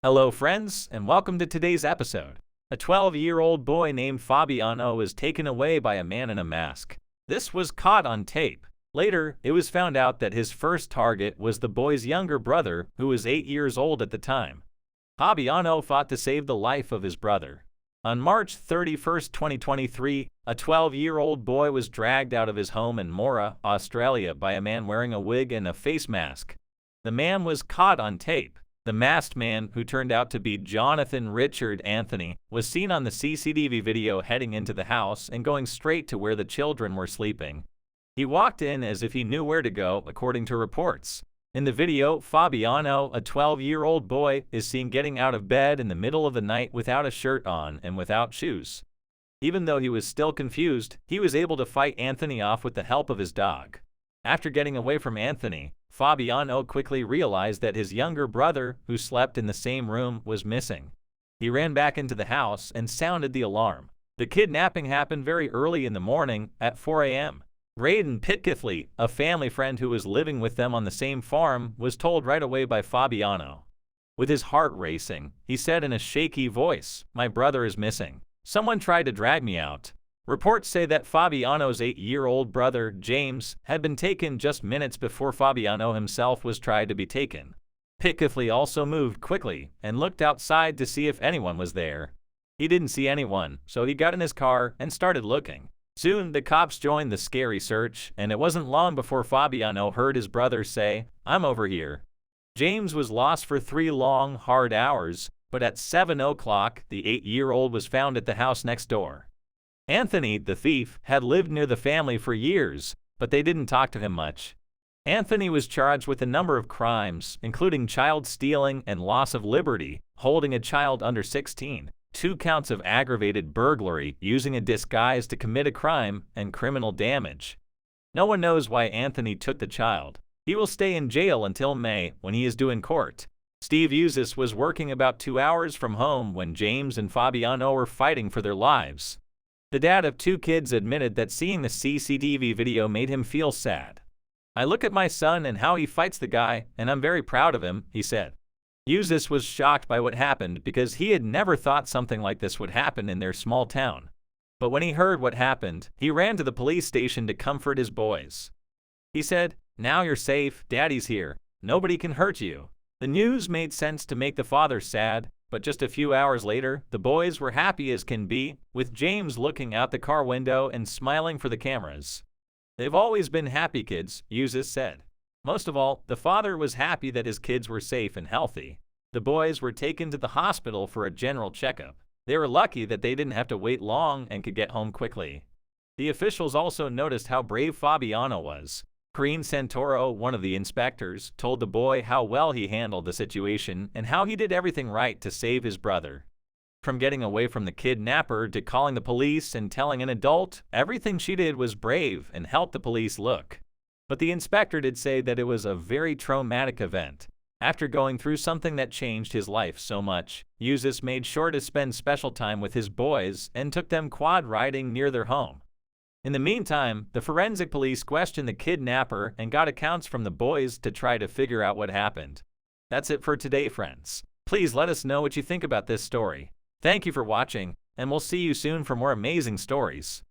Hello friends, and welcome to today's episode. A 12-year-old boy named Fabiano was taken away by a man in a mask. This was caught on tape. Later, it was found out that his first target was the boy's younger brother, who was 8 years old at the time. Fabiano fought to save the life of his brother. On March 31, 2023, a 12-year-old boy was dragged out of his home in Mora, Australia by a man wearing a wig and a face mask. The man was caught on tape. The masked man, who turned out to be Jonathan Richard Anthony, was seen on the CCTV video heading into the house and going straight to where the children were sleeping. He walked in as if he knew where to go, according to reports. In the video, Fabiano, a 12-year-old boy, is seen getting out of bed in the middle of the night without a shirt on and without shoes. Even though he was still confused, he was able to fight Anthony off with the help of his dog. After getting away from Anthony, Fabiano quickly realized that his younger brother, who slept in the same room, was missing. He ran back into the house and sounded the alarm. The kidnapping happened very early in the morning, at 4 a.m. Raiden Pitcathley, a family friend who was living with them on the same farm, was told right away by Fabiano. With his heart racing, he said in a shaky voice, "My brother is missing. Someone tried to drag me out." Reports say that Fabiano's 8-year-old brother, James, had been taken just minutes before Fabiano himself was tried to be taken. Pitcathley also moved quickly and looked outside to see if anyone was there. He didn't see anyone, so he got in his car and started looking. Soon, the cops joined the scary search, and it wasn't long before Fabiano heard his brother say, "I'm over here." James was lost for 3 long, hard hours, but at 7 o'clock, the 8-year-old was found at the house next door. Anthony, the thief, had lived near the family for years, but they didn't talk to him much. Anthony was charged with a number of crimes, including child stealing and loss of liberty, holding a child under 16, 2 counts of aggravated burglary, using a disguise to commit a crime, and criminal damage. No one knows why Anthony took the child. He will stay in jail until May, when he is due in court. Steve Uzis was working about 2 hours from home when James and Fabiano were fighting for their lives. The dad of 2 kids admitted that seeing the CCTV video made him feel sad. "I look at my son and how he fights the guy, and I'm very proud of him," he said. Uzis was shocked by what happened because he had never thought something like this would happen in their small town. But when he heard what happened, he ran to the police station to comfort his boys. He said, "Now you're safe, Daddy's here. Nobody can hurt you." The news made sense to make the father sad, but just a few hours later, the boys were happy as can be, with James looking out the car window and smiling for the cameras. "They've always been happy kids," Uzis said. Most of all, the father was happy that his kids were safe and healthy. The boys were taken to the hospital for a general checkup. They were lucky that they didn't have to wait long and could get home quickly. The officials also noticed how brave Fabiano was. Corrine Santoro, one of the inspectors, told the boy how well he handled the situation and how he did everything right to save his brother. From getting away from the kidnapper to calling the police and telling an adult, everything she did was brave and helped the police look. But the inspector did say that it was a very traumatic event. After going through something that changed his life so much, Uzis made sure to spend special time with his boys and took them quad riding near their home. In the meantime, the forensic police questioned the kidnapper and got accounts from the boys to try to figure out what happened. That's it for today, friends. Please let us know what you think about this story. Thank you for watching, and we'll see you soon for more amazing stories.